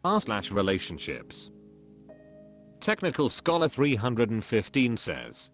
r/relationships. Technical Scholar 315 says,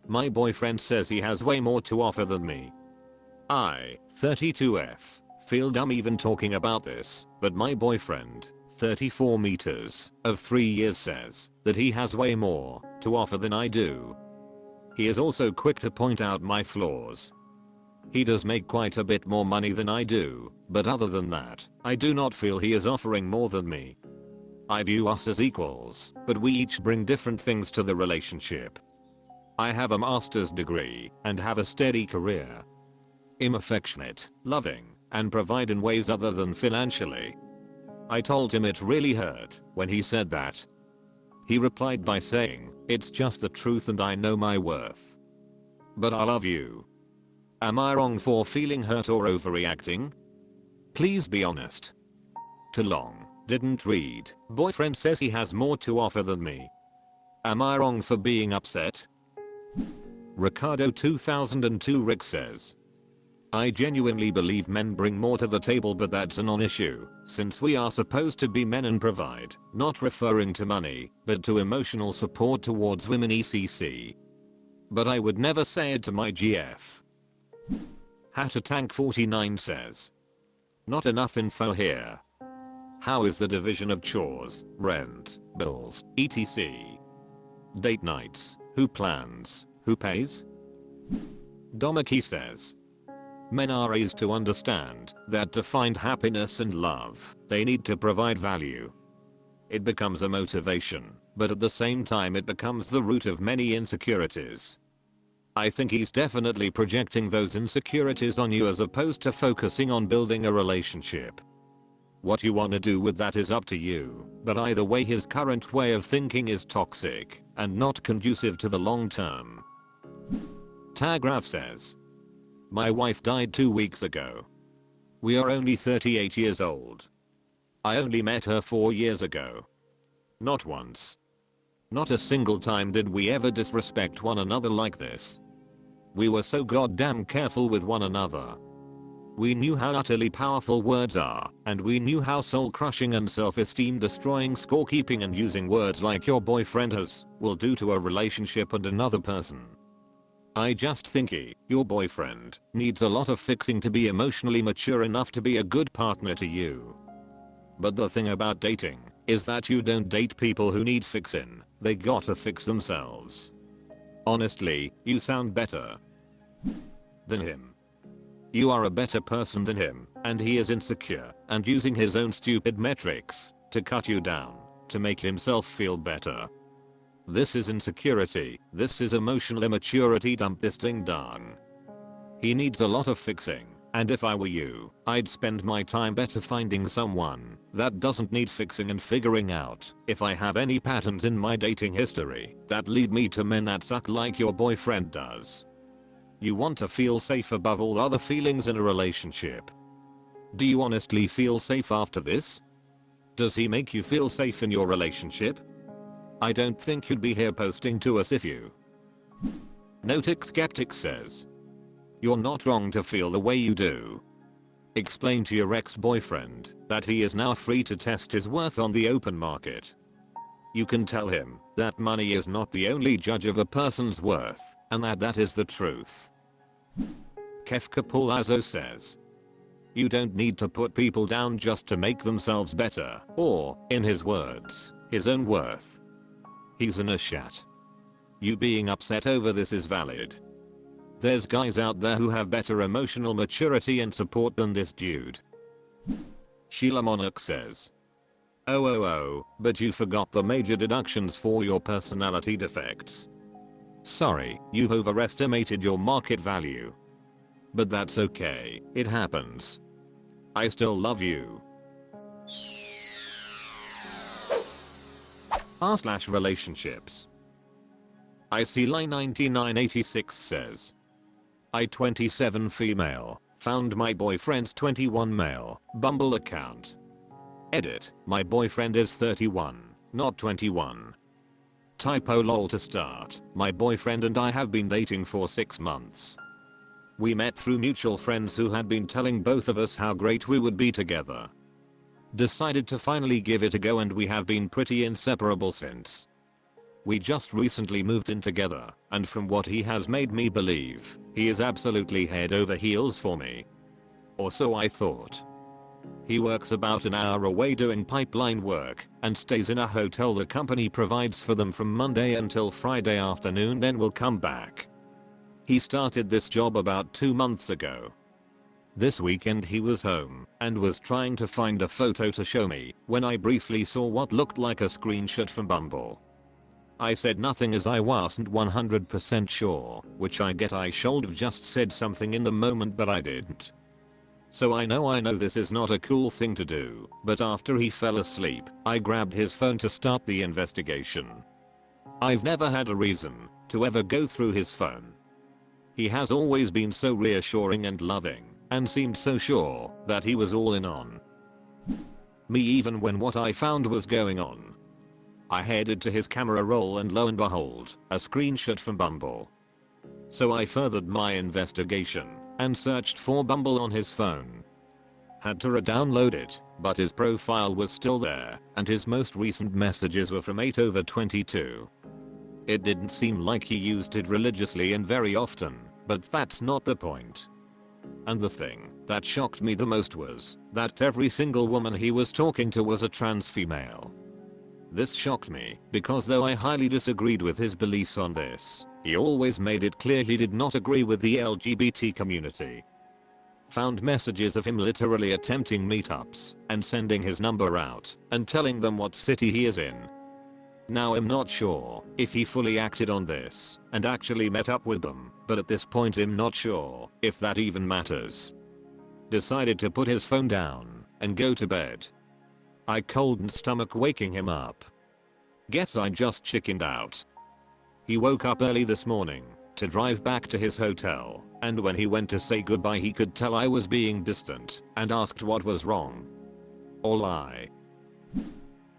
my boyfriend says he has way more to offer than me. I, 32F, feel dumb even talking about this, but my boyfriend, 34 meters, of 3 years says that he has way more to offer than I do. He is also quick to point out my flaws. He does make quite a bit more money than I do, but other than that, I do not feel he is offering more than me. I view us as equals, but we each bring different things to the relationship. I have a master's degree and have a steady career. I'm affectionate, loving, and provide in ways other than financially. I told him it really hurt when he said that. He replied by saying, it's just the truth and I know my worth. But I love you. Am I wrong for feeling hurt or overreacting? Please be honest. Too long, didn't read. Boyfriend says he has more to offer than me. Am I wrong for being upset? Ricardo 2002 Rick says, I genuinely believe men bring more to the table, but that's a non-issue, since we are supposed to be men and provide, not referring to money, but to emotional support towards women etc. But I would never say it to my GF. Tank 49 says, not enough info here. How is the division of chores, rent, bills, etc? Date nights, who plans, who pays? Domaki says, men are raised to understand that to find happiness and love, they need to provide value. It becomes a motivation, but at the same time it becomes the root of many insecurities. I think he's definitely projecting those insecurities on you as opposed to focusing on building a relationship. What you wanna do with that is up to you, but either way his current way of thinking is toxic and not conducive to the long term. Tagraph says, my wife died 2 weeks ago. We are only 38 years old. I only met her 4 years ago. Not once. Not a single time did we ever disrespect one another like this. We were so goddamn careful with one another. We knew how utterly powerful words are, and we knew how soul-crushing and self-esteem destroying scorekeeping and using words like your boyfriend has will do to a relationship and another person. I just think your boyfriend, needs a lot of fixing to be emotionally mature enough to be a good partner to you. But the thing about dating is that you don't date people who need fixing, they gotta fix themselves. Honestly, you sound better than him. You are a better person than him, and he is insecure and using his own stupid metrics to cut you down to make himself feel better. This is insecurity, this is emotional immaturity, dump this thing down. He needs a lot of fixing, and if I were you, I'd spend my time better finding someone that doesn't need fixing and figuring out if I have any patterns in my dating history that lead me to men that suck like your boyfriend does. You want to feel safe above all other feelings in a relationship. Do you honestly feel safe after this? Does he make you feel safe in your relationship? I don't think you'd be here posting to us if you. Notic Skeptic says, you're not wrong to feel the way you do. Explain to your ex-boyfriend that he is now free to test his worth on the open market. You can tell him that money is not the only judge of a person's worth, and that is the truth. Kefka Palazzo says, you don't need to put people down just to make themselves better, or, in his words, his own worth. He's in a shat. You being upset over this is valid. There's guys out there who have better emotional maturity and support than this dude. Sheila Monarch says, oh, but you forgot the major deductions for your personality defects. Sorry, you've overestimated your market value. But that's okay, it happens. I still love you. r/relationships. I see line 9986 says, I 27 female, found my boyfriend's 21 male, Bumble account. Edit, my boyfriend is 31, not 21. Typo lol to start, my boyfriend and I have been dating for 6 months. We met through mutual friends who had been telling both of us how great we would be together. Decided to finally give it a go and we have been pretty inseparable since. We just recently moved in together, and from what he has made me believe, he is absolutely head over heels for me. Or so I thought. He works about an hour away doing pipeline work and stays in a hotel the company provides for them from Monday until Friday afternoon, then will come back. He started this job about 2 months ago. This weekend he was home and was trying to find a photo to show me when I briefly saw what looked like a screenshot from Bumble. I said nothing as I wasn't 100% sure, which I get. I should have just said something in the moment, but I didn't. So I know this is not a cool thing to do, but after he fell asleep, I grabbed his phone to start the investigation. I've never had a reason to ever go through his phone. He has always been so reassuring and loving, and seemed so sure that he was all in on me even when what I found was going on. I headed to his camera roll and lo and behold, a screenshot from Bumble. So I furthered my investigation and searched for Bumble on his phone. Had to re-download it, but his profile was still there, and his most recent messages were from 8/22. It didn't seem like he used it religiously and very often, but that's not the point. And the thing that shocked me the most was that every single woman he was talking to was a trans female. This shocked me because though I highly disagreed with his beliefs on this, he always made it clear he did not agree with the LGBT community. Found messages of him literally attempting meetups and sending his number out and telling them what city he is in. Now I'm not sure if he fully acted on this and actually met up with them, but at this point I'm not sure if that even matters. Decided to put his phone down and go to bed. I couldn't stomach waking him up. Guess I just chickened out. He woke up early this morning to drive back to his hotel, and when he went to say goodbye he could tell I was being distant and asked what was wrong. All I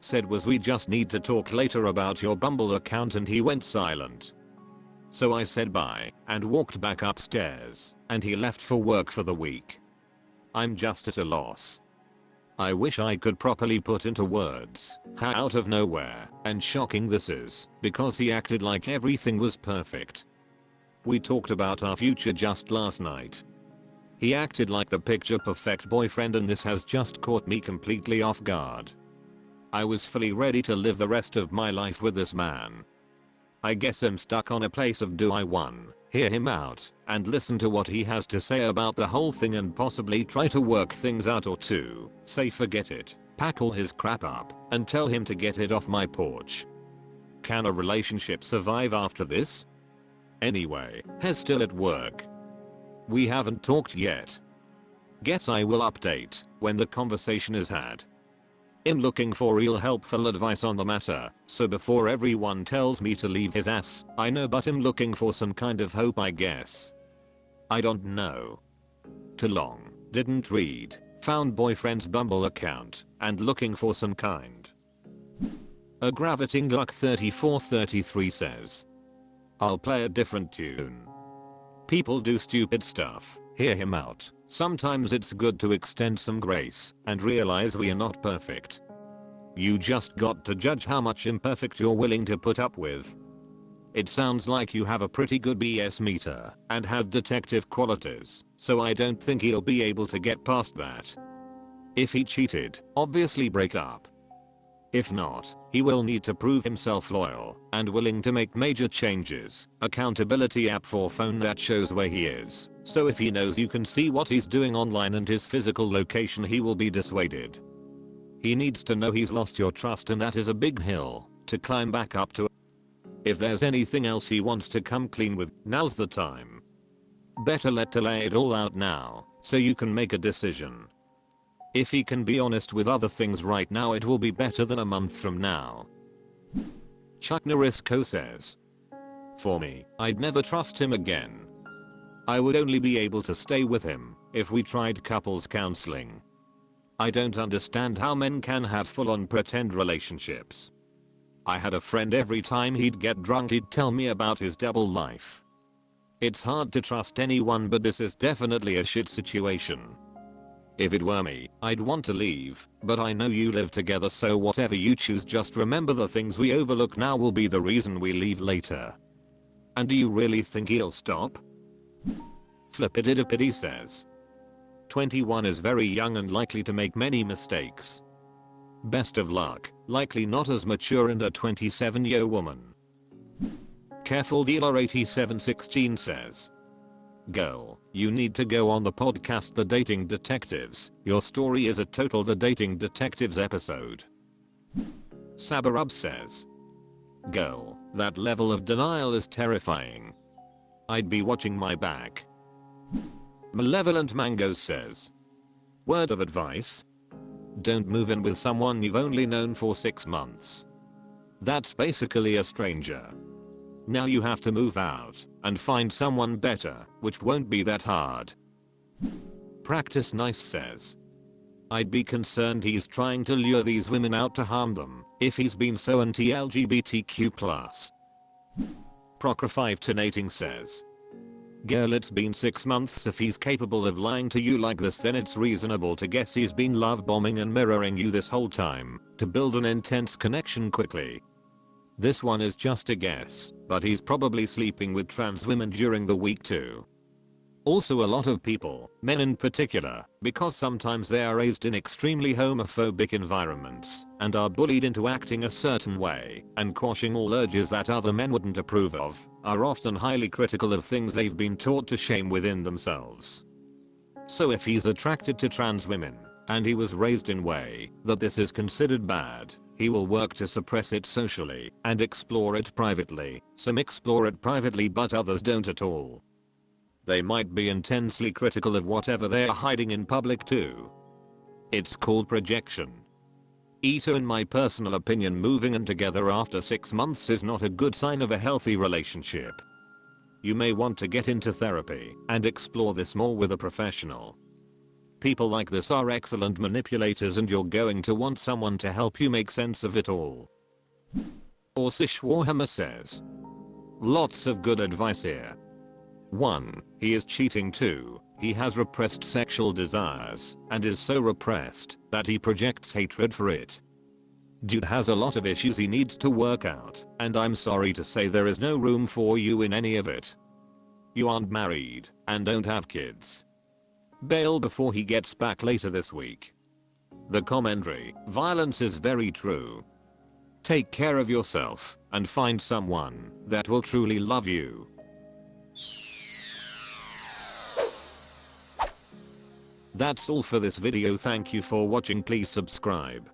said was we just need to talk later about your Bumble account, and he went silent. So I said bye and walked back upstairs, and he left for work for the week. I'm just at a loss. I wish I could properly put into words how out of nowhere and shocking this is, because he acted like everything was perfect. We talked about our future just last night. He acted like the picture perfect boyfriend, and this has just caught me completely off guard. I was fully ready to live the rest of my life with this man. I guess I'm stuck on a place of do I 1, hear him out and listen to what he has to say about the whole thing and possibly try to work things out, or 2, say forget it, pack all his crap up and tell him to get it off my porch. Can a relationship survive after this? Anyway, Hez still at work. We haven't talked yet. Guess I will update when the conversation is had. I'm looking for real helpful advice on the matter, so before everyone tells me to leave his ass, I know, but I'm looking for some kind of hope, I guess. I don't know. Too long, didn't read, found boyfriend's Bumble account, and looking for some kind. A Gravitating Luck 3433 says, I'll play a different tune. People do stupid stuff, hear him out. Sometimes it's good to extend some grace and realize we are not perfect. You just got to judge how much imperfect you're willing to put up with. It sounds like you have a pretty good BS meter and have detective qualities, so I don't think he'll be able to get past that. If he cheated, obviously break up. If not, he will need to prove himself loyal and willing to make major changes. Accountability app for phone that shows where he is, so if he knows you can see what he's doing online and his physical location, he will be dissuaded. He needs to know he's lost your trust, and that is a big hill to climb back up to. If there's anything else he wants to come clean with, now's the time. Better to lay it all out now so you can make a decision. If he can be honest with other things right now, it will be better than a month from now. Chuck Norrisco says, for me, I'd never trust him again. I would only be able to stay with him if we tried couples counseling. I don't understand how men can have full-on pretend relationships. I had a friend, every time he'd get drunk he'd tell me about his double life. It's hard to trust anyone, but this is definitely a shit situation. If it were me, I'd want to leave, but I know you live together, so whatever you choose, just remember the things we overlook now will be the reason we leave later. And do you really think he'll stop? Flippididipidi says, 21 is very young and likely to make many mistakes. Best of luck, likely not as mature and a 27-year woman. Careful Dealer 8716 says, girl, you need to go on the podcast The Dating Detectives. Your story is a total The Dating Detectives episode. Sabarub says, girl, that level of denial is terrifying. I'd be watching my back. Malevolent Mango says, word of advice? Don't move in with someone you've only known for 6 months. That's basically a stranger. Now you have to move out and find someone better, which won't be that hard. Practice Nice says, I'd be concerned he's trying to lure these women out to harm them if he's been so anti-LGBTQ+. Procra5tonating says, girl, it's been 6 months. If he's capable of lying to you like this, then it's reasonable to guess he's been love bombing and mirroring you this whole time to build an intense connection quickly. This one is just a guess, but he's probably sleeping with trans women during the week too. Also, a lot of people, men in particular, because sometimes they are raised in extremely homophobic environments and are bullied into acting a certain way and quashing all urges that other men wouldn't approve of, are often highly critical of things they've been taught to shame within themselves. So if he's attracted to trans women and he was raised in a way that this is considered bad, he will work to suppress it socially and explore it privately. Some explore it privately but others don't at all. They might be intensely critical of whatever they are hiding in public too. It's called projection. In my personal opinion, moving in together after 6 months is not a good sign of a healthy relationship. You may want to get into therapy and explore this more with a professional. People like this are excellent manipulators and you're going to want someone to help you make sense of it all. Orsish Warhammer says, lots of good advice here. 1. He is cheating. 2. He has repressed sexual desires and is so repressed that he projects hatred for it. Dude has a lot of issues he needs to work out, and I'm sorry to say there is no room for you in any of it. You aren't married and don't have kids. Bail before he gets back later this week. The commentary, violence is very true. Take care of yourself and find someone that will truly love you. That's all for this video. Thank you for watching. Please subscribe.